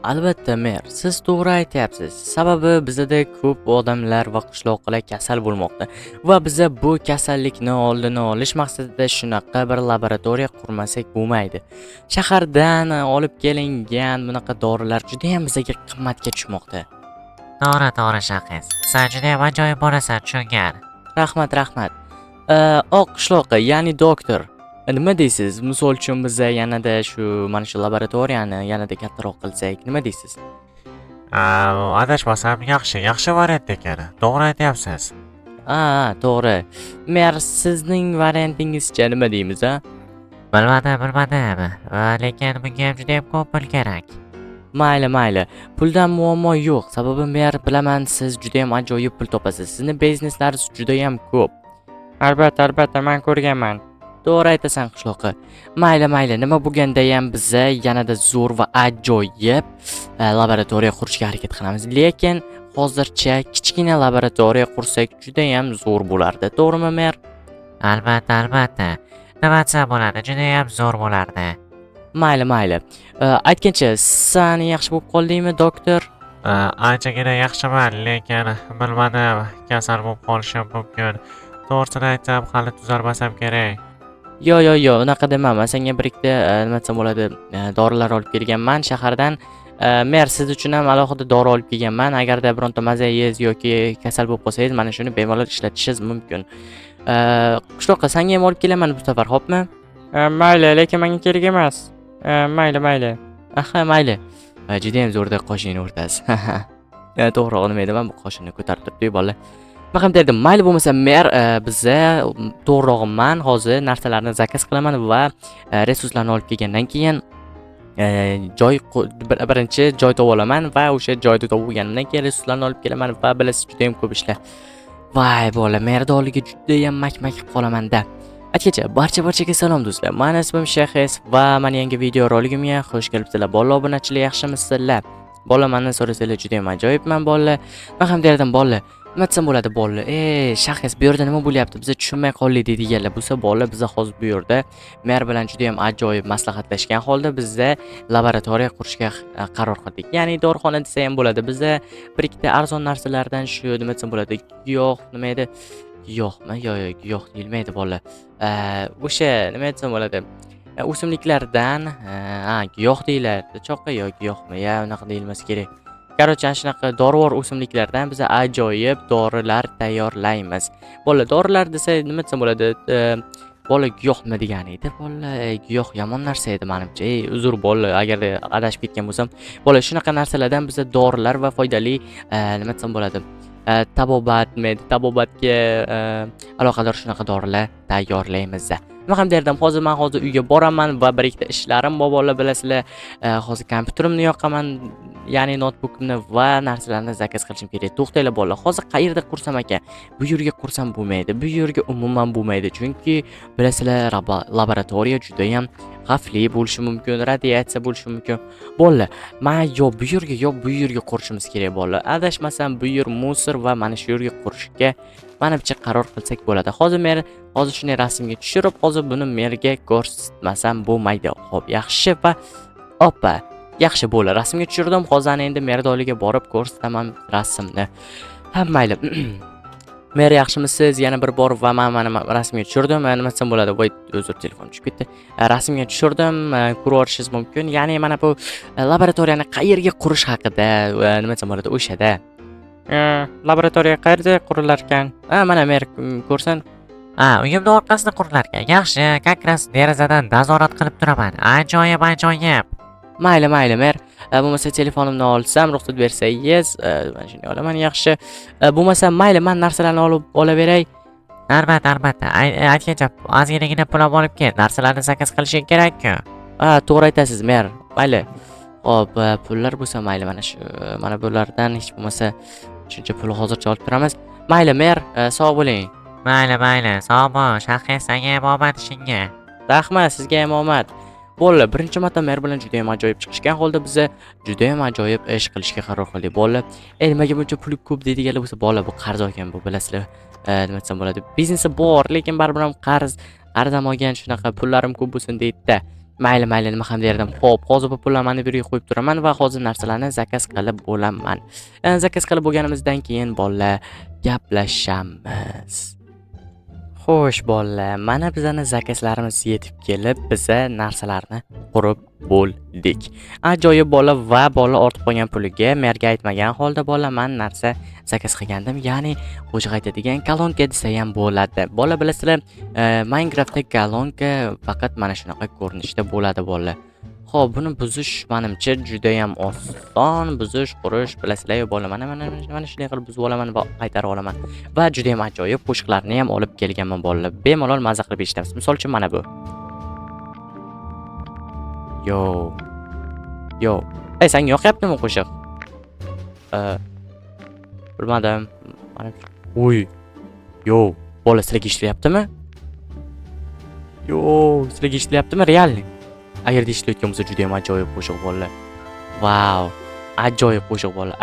Albatta mer, siz to'g'ri aytyapsiz. Sababi bizda ko'p odamlar va qishloqlar kasal bo'lmoqda va biza bu kasallikni oldini olish maqsadida shunaqa bir laboratoriya qurmasak bo'lmaydi. Shahardan olib kelingan bunaqa dorilar juda ham bizga qimmatga tushmoqda. To'g'ri shahis. Sen judayam ajoyib bo'lasan, tushungan. Rahmat. Oq qishloqi, ya'ni doktor. Nima deysiz? Misol uchun biz yanada shu mana shu laboratoriyani yanada kattaroq qilsak, nima deysiz? Adashmasam yaxshi variant ekan. To'g'ri aytyapsiz. To'g'ri. Mer, sizning variantingizcha nima deymiz, a? Bilmadim. Lekin bunga ham judayam ko'p pul kerak. Mayli. Puldan muammo yo'q. Sababi mer, bilaman, siz juda ham ajoyib pul topasiz. Sizni bizneslaringiz juda ham ko'p. Albatta, men ko'rganman. To'g'ri aytasan qishloqi. Mayli, nima bo'lganda ham biz yanada zo'r va ajoyib laboratoriya qurishga harakat qilamiz. Lekin hozircha kichkina laboratoriya qursak juda ham zo'r bo'lardi. To'g'rimi, mer? Albatta. Nima desam bo'ladi, judayam zo'r bo'lardi. Mayli. Aytgancha, sen yaxshi bo'lib qoldingmi, doktor? Anchagina yaxshiman, lekin bilmadim, kasal bo'lib qolishim mumkin. To'g'risini aytsam, hali tuzalmasam kerak. Yo'q, unaqa dema. Men senga bir ikkita nima desam bo'ladi, dorilar olib kelganman shahardan. Mer, siz uchun ham alohida dori olib kelganman. Agarda bironta mazangiz yoki kasal bo'lib qolsangiz, mana shuni bemalol ishlatishingiz mumkin. Qishloqqa senga ham olib kelaman bu safar, xo'pmi? Mayli, lekin menga kerak emas. Mayli. Mayli. Juda ham zo'rda qoshingni o'rtasiz. To'g'ri, nima edi, men bu qoshimni ko'tarib turibdi, bolalar. Men ham derdim, mayli bo'lmasa mer, biza to'g'rirog'i men hozir narsalarni zakaz qilaman va resurslarni olib kelgandan keyin birinchi joy topib olaman va o'sha joyda topib olganimdan keyin resurslarni olib kelaman va bilasiz juda ham ko'p ishlar. Voy bola, merda oliga juda ham mak qilib qolaman-da. Aytgacha, barchaga salom do'stlar. Meni ismim Shahis va meni yangi video roligimga xush kelibsizlar. Bolalar, obunachilar yaxshimisizlar? Bolalar, mendan so'rasanglar juda ham ajoyibman bolalar. Men ham derdim bolalar, nima desam bo'ladi bolalar? Shahis, bu yerda nima bo'lyapti? Biz tushunmay qoldik deydiganlar bo'lsa, bolalar, biz hozir bu yerda mer bilan juda ham ajoyib maslahatlashgan holda bizda laboratoriya qurishga qaror qildik. Ya'ni dorixona desa ham bo'ladi. Bizda bir ikkita arzon narsalardan shu nima desam bo'ladi? Giyoh, nima edi? Giyohmi? Yo'q, giyoh deyilmaydi bolalar. O'sha nima desam bo'ladi? O'simliklardan, giyoh deyiladi. Cho'qqa yo'q, giyohmi? Unaqa deyilmasi kerak. Qarochi, shunaqa dorivor o'simliklardan biz ajoyib dorilar tayyorlaymiz. Bolalar, dorilar desa nima desam bo'ladi? Bola, giyoh nima degani edi? Bola, giyoh yomon narsa edi menimcha. Uzr bolalar, agar adashib ketgan bo'lsam. Bola, shunaqa narsalardan biz dorilar va foydali nima desam bo'ladi? Tabobatga aloqador shunaqa dorilar tayyorlaymiz. Nima ham derdim, men hozir uyga boraman va bir ikkita ishlarim bor, bolalar, bilasizlar. Hozir kompyuterimni yoqaman, ya'ni notebookimni va narsalarni zakaz qilishim kerak. To'xtanglar bolalar, hozir qayerda qursam ekan? Bu yerga qursam bo'lmaydi. Bu yerga umuman bo'lmaydi, chunki bilasizlar, laboratoriya juda ham xavfli bo'lishi mumkin, radiatsiya bo'lishi mumkin. Bolalar, men yo bu yerga qurishimiz kerak bolalar. Adashmasam bu yer musor va mana shu yerga qurishga menimcha qaror qilsak bo'ladi. Hozir shuni rasmga tushirib, hozir buni merga ko'rsatmasam bo'lmaydi. Xo'p, yaxshi va oppa. Yaxshi bo'la, rasmga tushirdim. Hozir endi merdoliga borib ko'rsataman rasmni. Mayli. Mer, yaxshimisiz? Yana bir bor va men mana rasmga tushirdim. Nima desam bo'ladi? Voy, uzr, telefon tushib ketdi. Rasmga tushirdim, ko'rib olishingiz mumkin. Ya'ni mana bu laboratoriyani qayerga qurish haqida, nima desam bo'ladi, o'shada. Laboratoriya qayerda qurilar ekan? Mana mer, ko'rsan. Uyimning orqasida qurilar ekan. Yaxshi, kakras derazadan nazorat qilib turaman. Ajoyib. Mayli mer. Bo'lmasa telefonimni olsam, ruxsat bersangiz, mana shuni olaman, yaxshi. Bo'lmasa mayli, men narsalarni olib olaveray. Albatta. Aytgancha, ozginagina pul olib kel. Narsalarni zakaz qilishing kerak-ku. To'g'ri aytasiz, mer. Mayli. Xo'p, pullar bo'lsa mayli, mana bulardan hech bo'lmasa shuncha pul hozircha olib turamiz. Mayli mer, sog' bo'ling. Mayli. Sog' bo'l. Shahis, senga ham omad ishingga. Rahmat, sizga ham omad. Bolalar, birinchi marta mer bilan juda ham ajoyib chiqishgan holda biz juda ham ajoyib ish qilishga qaror qildik. Bolalar, nimaga buncha pul ko'p deydiganlar bo'lsa, bolalar, bu qarz olgan bu, bilasizlar. Nima desam bo'ladi? Biznesi bor, lekin baribir ham qarz olgan, shunaqa pullarim ko'p bo'lsin deydi-da. Mayli, nima ham derdim. Xo'p, hozir bu pullarni bu yerga qo'yib turaman va hozir narsalarni zakaz qilib bo'laman. Zakaz qilib bo'lganimizdan keyin bolalar gaplashamiz. Xo'sh bolalar, mana bizning zakazlarimiz yetib kelib, biza narsalarni qurib bo'ldik. Ajoyib bola va bola ortib qolgan puliga merga aytmagan holda bola men narsa zakaz qilgandim. Ya'ni qo'shiq aytadigan kolonka desa ham bo'ladi. Bola bilasizlar, Minecraftda kolonka faqat mana shunaqa ko'rinishda bo'ladi bola. Xo'p, buni buzish menimcha juda ham oson. Buzish, qurish bilasizlar, bola mana shunday qilib buzib olaman va qaytarib olaman. Va juda ham ajoyib qo'shiqlarni ham olib kelganman bolalar. Bemalol maza qilib eshitamiz. Misol uchun mana bu. Yo. Ey, senga yoqyaptimi qo'shiq? Bilmadim. Mana uy. Yo, bola sizlarga eshitilyaptimi? Yo, sizlarga eshitilyaptimi? Realni. Agarda eshitilayotgan bo'lsa juda ham ajoyib qo'shiq bolalar. Vau. Ajoyib qo'shiq bolalar.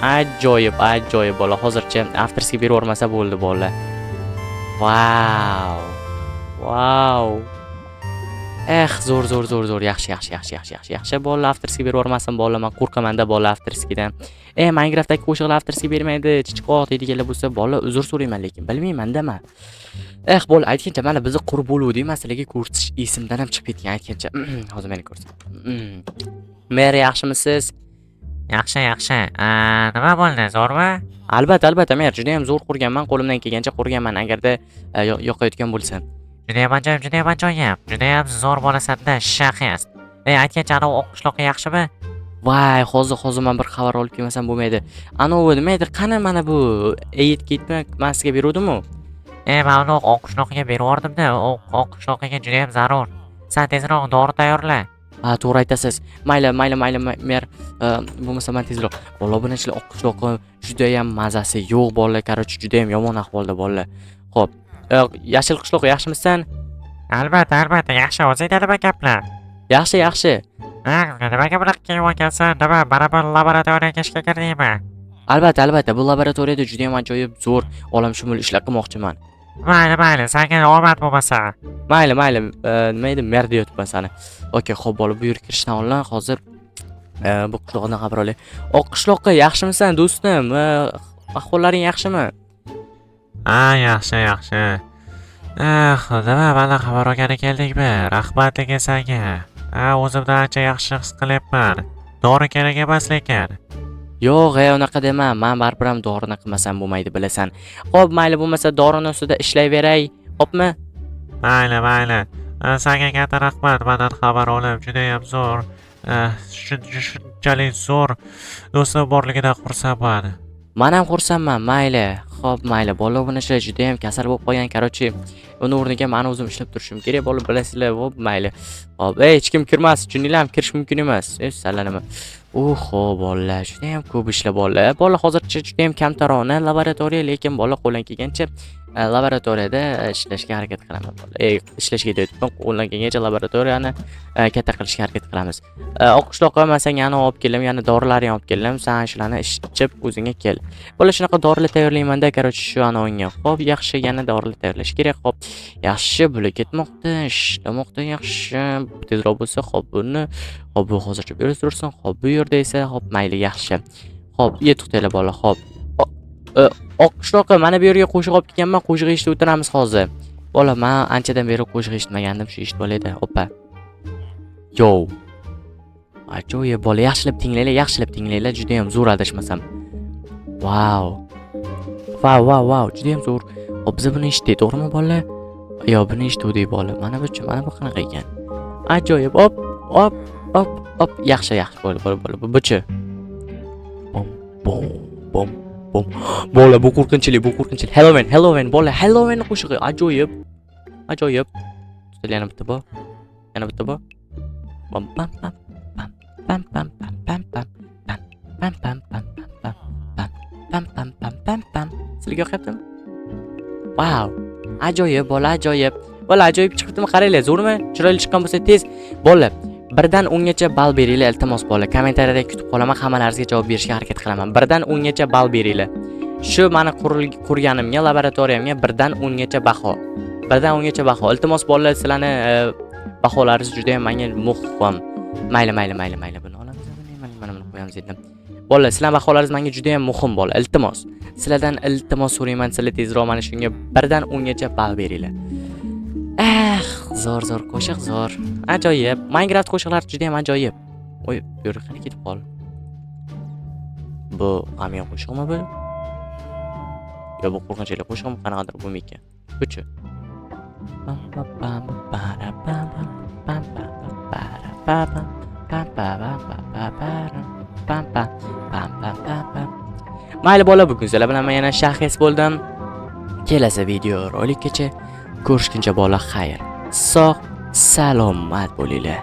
Ajoyib bola. Hozircha avtorskiga berib yormasa bo'ldi bolalar. Vau. Zo'r. Yaxshi. Bola avtorskiga berib yormasin bola. Men qo'rqaman-da bola avtorskidan. Minecraftdagi qo'shiqlar avtorskiga bermaydi. Chichiqoq deydiganlar bo'lsa bola uzr so'rayman, lekin bilmayman-da men. Bola aytgancha mana bizni qurib bo'luvdik, masalaga ko'rsatish esimdan ham chiqib ketgan aytgancha. Hozir meni ko'rsin. Mer, yaxshimisiz? Yaxshi. Nima bo'ldi, zo'rmi? Albatta, mer, juda ham zo'r qurganman, qo'limdan kelgancha qurganman, agarda yoqayotgan bo'lsa. Juda ham ajoyib. Juda ham zo'r bo'lasan-da, shaxs. Aytgancha ana oq qishloqqa yaxshimi? Voy, hozir men bir xabar olib kelmasam bo'lmaydi. Anovi nima edi? Qani mana bu ketma masiga beruvdim-ku? Men uni oq qishloqqa berib yubordim-da. Oq qishloqqa juda ham zarur. Sen tezroq dori tayyorla. Ha, to'g'ri aytasiz. Mayli, mer. Bo'lmasa men tezroq. Bola bilanchilar oq qishloqqa juda ham mazasi yo'q bolalar, qarochi juda ham yomon ahvolda bolalar. Xo'p, yashil qishloq yaxshimisan? Albatta, yaxshi. O'zing nima gaplar? Yaxshi. Nimaga bunaqa kiyib olgansan? Nima, barabir laboratoriyaga ishga kirdingmi? Albatta, bu laboratoriyada juda ham ajoyib zo'r olamshumul ishlar qilmoqchiman. Mayli, senga omad bo'lmasa. Mayli, nima edi, mer deyapman seni. Okey, xo'p bola, bu yerga kirishdan oldin hozir bu qishloqdan xabar olay. Oq qishloqqa yaxshimisan, do'stim? Ahvollaring yaxshimi? Yaxshi. Nima, mana xabar olgani keldikmi? Rahmatligi senga. O'zimdan ancha yaxshi his qilyapman. Dori kerak emas lekin. Yo'q, unaqa dema. Men baribir ham dorini qilmasam bo'lmaydi, bilasan. Xo'p, mayli bo'lmasa dorini ustida ishlayveray, xo'pmi? Mayli. Senga katta rahmat, mendan xabar olib, juda ham zo'r. Shunchalik zo'r do'stim borligidan xursandman. Men ham xursandman, mayli. Xo'p, mayli. Bola buni ishlar juda ham kasal bo'lib qolgan, qarochi. Uni o'rniga men o'zim ishlab turishim kerak, bola bilasizlar. Xo'p, mayli. Xo'p, hech kim kirmas, tushuninglar, kirish mumkin emas. Sallanima. Oho, bolalar, juda ham ko'p ishlar bolalar. Bola hozircha juda ham kamtarona laboratoriya, lekin bola qo'ldan kelgancha laboratoriyada ishlashga harakat qilamiz bola. Ishlashga deyapman, qo'ldan kelgancha laboratoriyani katta qilishga harakat qilamiz. Oq qishloqqa men senga yana olib keldim, yana dorilarni olib keldim. Sen shularni ichib o'zingga kel. Bola shunaqa dorilar tayyorlayman-da, qarochi shu anonga. Xo'p, yaxshi, yana dorilar tayyorlash kerak. Xo'p, yaxshi, bo'lib ketmoqda, ishlamoqda yaxshi. Tezroq bo'lsa, xo'p, buni bu hozircha bu yerda tursin. Xo'p, bu yerda esa, xo'p, mayli, yaxshi. Xo'p, to'xtanglar bola, xo'p. Oq qishloqqa mana bu yerga qo'shiq olib kelganman, qo'shiq eshitib o'tiramiz hozir. Bola, men anchadan beri qo'shiq eshitmagandim, shu eshitib olaydi. Hoppa. Yo. Ajoyib bola, yaxshilab tinglanglar, juda ham zo'r adashmasam. Vau, juda ham zo'r. Hop, biz buni eshitdik, to'g'rimi bolalar? Yo, buni eshitdik bola. Mana bu qanaqa ekan? Ajoyib. Hop. Yaxshi bola. Bu-chi. Bom. Bola, bu qo'rqinchli. Halloween bola, Halloween qo'shig'i ajoyib. Yana bitta bor. Bam. Sizlarga yoqyaptimi? Wow. Ajoyib bola, ajoyib. Bola, ajoyib chiqibdimi? Qaranglar, zo'rmi? Chiroyli chiqqan bo'lsa tez. Bola, 1 dan 10 gacha ball beringlar, iltimos bola. Kommentariyada kutib qolaman, hammalaringizga javob berishga harakat qilaman. 1 dan 10 gacha ball beringlar. Shu meni qurganimga, laboratoriyamga 1 dan 10 gacha baho. 1 dan 10 gacha baho. Iltimos bolalar, sizlarni baholaringiz juda ham menga muhim. Mayli, buni olamiz. Mana buni qo'yamiz endi. Bolalar, sizlar baholaringiz menga juda ham muhim bola. Iltimos. Sizlardan iltimos so'rayman, sizlar tezroq mana shunga 1 dan 10 gacha ball beringlar. Zo'r qo'shiq, zo'r. Ajoyib. Minecraft qo'shiqlari juda ham ajoyib. Oy, bu yerga qani ketib qoldi. Bu hamyon qo'shiqmi bu? Yo, bu qo'rqinchli qo'shiqmi? Qanaqadir bo'lmaydi. Kuchi. Mayli bola, bugun sizlar bilan men yana Shahres bo'ldim. Kelasi video rolikgacha ko'rishguncha bola xayr. Sog' salomat bo'linglar.